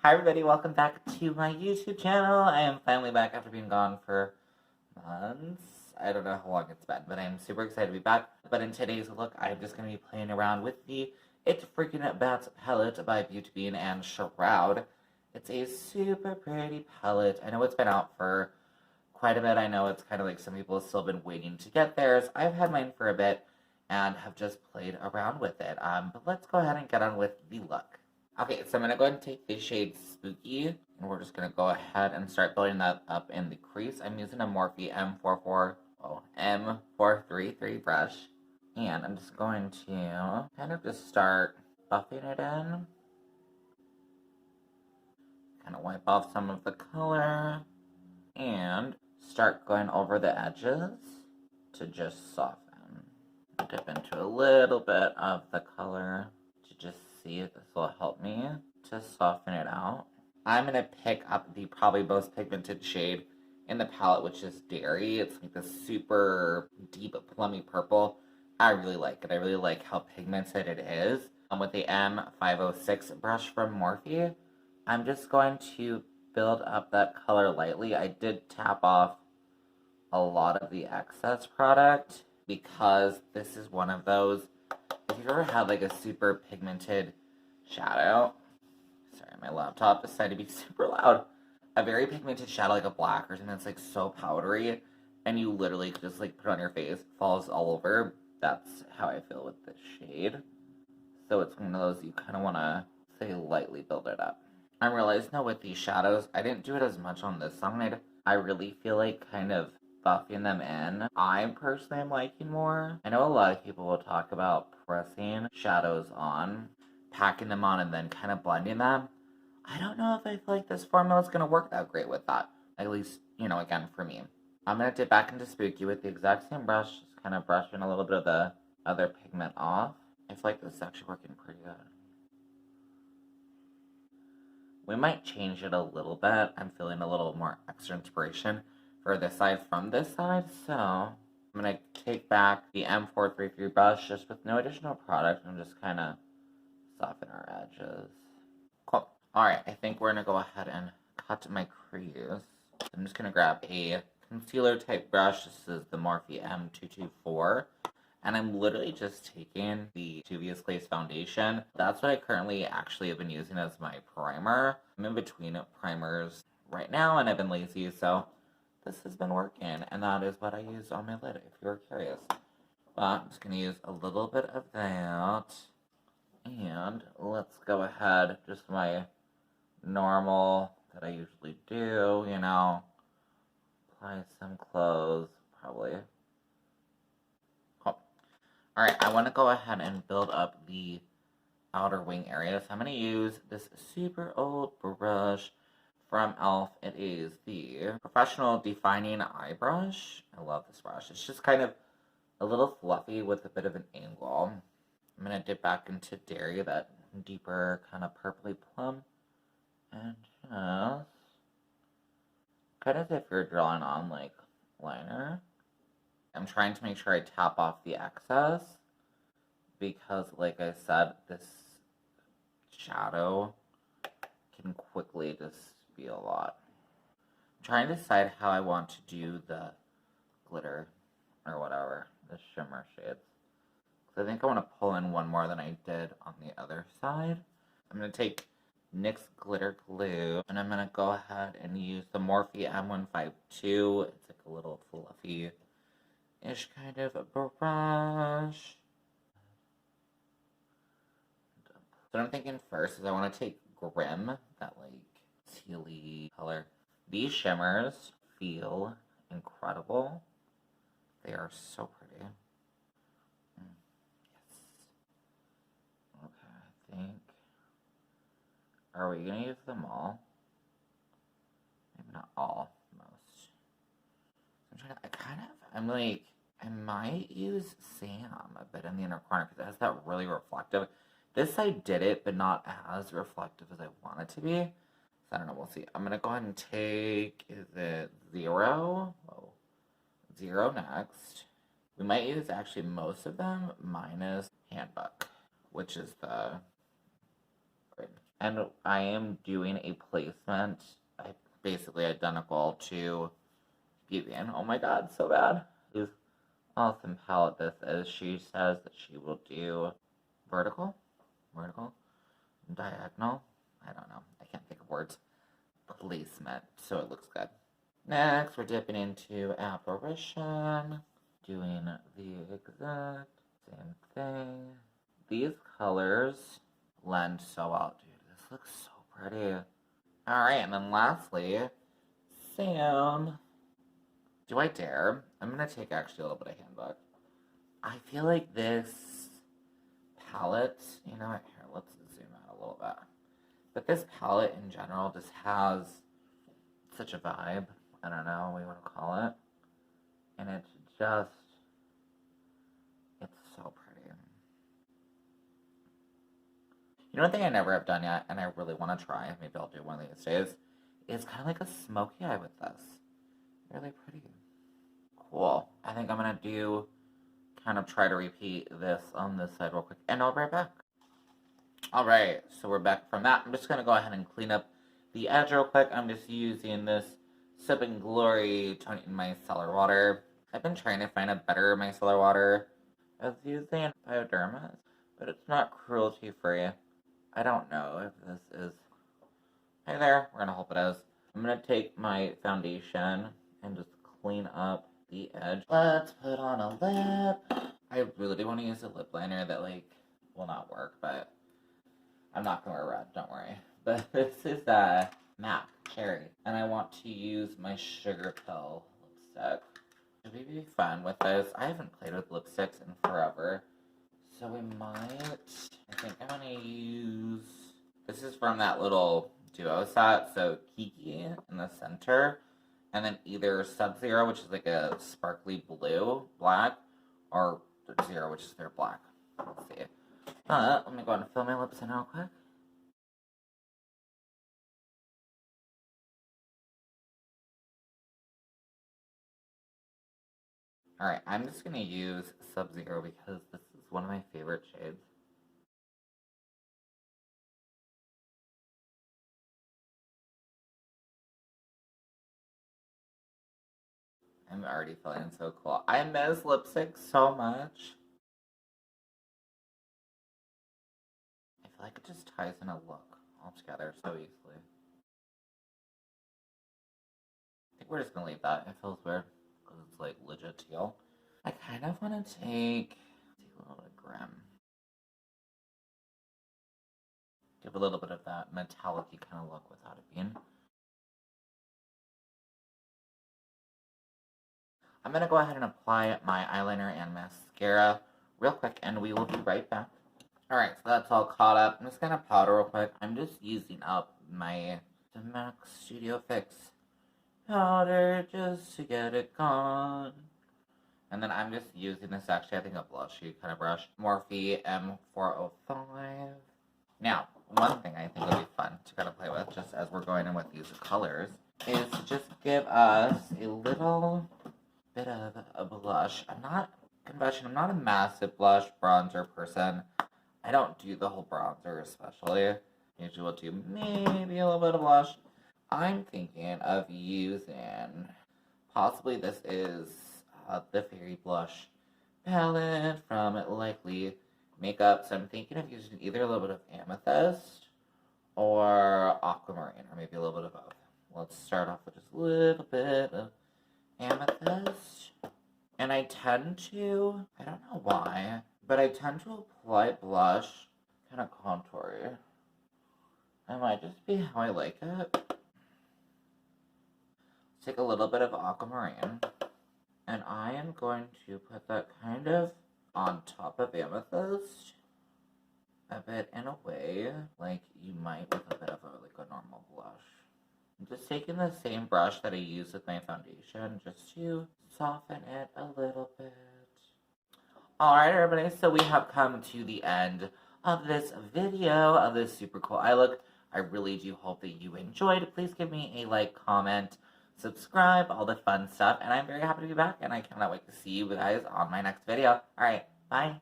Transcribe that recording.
Hi everybody, welcome back to my YouTube channel. I am finally back after being gone for months. I don't know how long it's been, but I'm super excited to be back. But in today's look, I'm just going to be playing around with the It's Freakin Bats palette by Beautbean X Shroud. It's a super pretty palette. I know it's been out for quite a bit. I know it's kind of like some people have still been waiting to get theirs. I've had mine for a bit and have just played around with it. But let's go ahead and get on with the look. Okay, so I'm going to go ahead and take the shade Spooky, and we're just going to go ahead and start building that up in the crease. I'm using a Morphe M433 brush, and I'm just going to kind of just start buffing it in. Kind of wipe off some of the color, and start going over the edges to just soften. Dip into a little bit of the color to just see if this will help me to soften it out. I'm going to pick up the probably most pigmented shade in the palette, which is Dairy. It's like this super deep plummy purple. I really like it. I really like how pigmented it is. With the M506 brush from Morphe, I'm just going to build up that color lightly. I did tap off a lot of the excess product because this is one of those, if you've ever had like a super pigmented shadow, sorry, my laptop decided to be super loud, a very pigmented shadow like a black or something that's like so powdery, and you literally could just like put it on your face, falls all over. That's how I feel with this shade. So it's one of those you kind of want to say lightly build it up. I'm realizing now with these shadows, I didn't do it as much on this side. I really feel like kind of buffing them in, I personally am liking more. I know a lot of people will talk about pressing shadows on, packing them on, and then kind of blending them. I don't know if I feel like this formula is going to work that great with that. At least, again, for me. I'm going to dip back into Spooky with the exact same brush, just kind of brushing a little bit of the other pigment off. I feel like this is actually working pretty good. We might change it a little bit. I'm feeling a little more extra inspiration for this side from this side, so I'm going to take back the M433 brush just with no additional product and just kind of soften our edges. Cool. Alright, I think we're going to go ahead and cut my crease. I'm just going to grab a concealer type brush. This is the Morphe M224. And I'm literally just taking the Juvia's Glaze foundation. That's what I currently actually have been using as my primer. I'm in between primers right now, and I've been lazy, so this has been working. And that is what I used on my lid, if you were curious. But I'm just going to use a little bit of that. And let's go ahead, just my normal that I usually do, apply some clothes, probably. Alright, I want to go ahead and build up the outer wing area. So I'm going to use this super old brush from e.l.f. It is the Professional Defining Eye Brush. I love this brush. It's just kind of a little fluffy with a bit of an angle. I'm going to dip back into Dairy, that deeper kind of purpley plum. And just kind of as if you're drawing on like liner. I'm trying to make sure I tap off the excess because, like I said, this shadow can quickly just be a lot. I'm trying to decide how I want to do the glitter or whatever, the shimmer shades. So I think I want to pull in one more than I did on the other side. I'm going to take NYX Glitter Glue, and I'm going to go ahead and use the Morphe M152. It's like a little fluffy ish kind of a brush. So what I'm thinking first is I want to take Grim, that like tealy color. These shimmers feel incredible. They are so pretty. Yes. Okay, I think. Are we gonna use them all? Maybe not all, most. I'm like, I might use Sam a bit in the inner corner because it has that really reflective. This side did it, but not as reflective as I want it to be. So I don't know, we'll see. I'm going to go ahead and take, is it 0? Oh, 0 next. We might use actually most of them minus Handbook, which is the... And I am doing a placement basically identical to Beautbean. Oh my god, so bad. Whose awesome palette this is. She says that she will do vertical, diagonal. I don't know. I can't think of words. Placement, so it looks good. Next, we're dipping into apparition, doing the exact same thing. These colors blend so well, dude. This looks so pretty. Alright, and then lastly, Sam. Do I dare? I'm gonna take actually a little bit of handbook. I feel like this palette, you know what, here, let's zoom out a little bit. But this palette in general just has such a vibe. I don't know what we want to call it. And it's just, it's so pretty. You know one thing I never have done yet, and I really want to try, maybe I'll do one of these days, is kind of like a smoky eye with this. Really pretty. Cool. I think I'm going to do, kind of try to repeat this on this side real quick, and I'll be right back. Alright, so we're back from that. I'm just going to go ahead and clean up the edge real quick. I'm just using this Sip and Glory toning micellar water. I've been trying to find a better micellar water. I was using Bioderma's, but it's not cruelty free. I don't know if this is... Hey there, we're going to hope it is. I'm going to take my foundation and just clean up the edge. Let's put on a lip. I really do want to use a lip liner that, like, will not work, but I'm not going to wear red, don't worry. But this is MAC Cherry, and I want to use my Sugar Pill lipstick. Should we be fun with this? I haven't played with lipsticks in forever, so we might... I think I'm going to use... This is from that little duo set, so Kiki in the center, and then either Sub-Zero, which is like a sparkly blue, black, or Zero, which is their black. Let's see. Let me go ahead and fill my lips in real quick. Alright, I'm just going to use Sub-Zero because this is one of my favorite shades. I'm already feeling so cool. I miss lipstick so much. I feel like it just ties in a look altogether so easily. I think we're just going to leave that. It feels weird because it's like legit teal. I kind of want to take a little bit of Grim. Give a little bit of that metallic-y kind of look without it being. I'm going to go ahead and apply my eyeliner and mascara real quick, and we will be right back. Alright, so that's all caught up. I'm just going to powder real quick. I'm just using up my MAC Studio Fix powder just to get it gone. And then I'm just using this, actually, I think a blushy kind of brush. Morphe M405. Now, one thing I think would be fun to kind of play with, just as we're going in with these colors, is to just give us a little bit of a blush. I'm not a massive blush bronzer person. I don't do the whole bronzer especially. Usually we'll do maybe a little bit of blush. I'm thinking of using, possibly this is the Fairy Blush palette from Likely Makeup. So I'm thinking of using either a little bit of Amethyst or Aquamarine, or maybe a little bit of both. Let's start off with just a little bit of Amethyst. And I tend to, I don't know why, but I tend to apply blush kind of contoury. It might just be how I like it. Take a little bit of Aquamarine, and I am going to put that kind of on top of Amethyst, a bit in a way like you might with a bit of a normal blush. I'm just taking the same brush that I use with my foundation just to soften it a little bit. Alright everybody, so we have come to the end of this video of this super cool eye look. I really do hope that you enjoyed. Please give me a like, comment, subscribe, all the fun stuff, and I'm very happy to be back, and I cannot wait to see you guys on my next video. Alright, bye!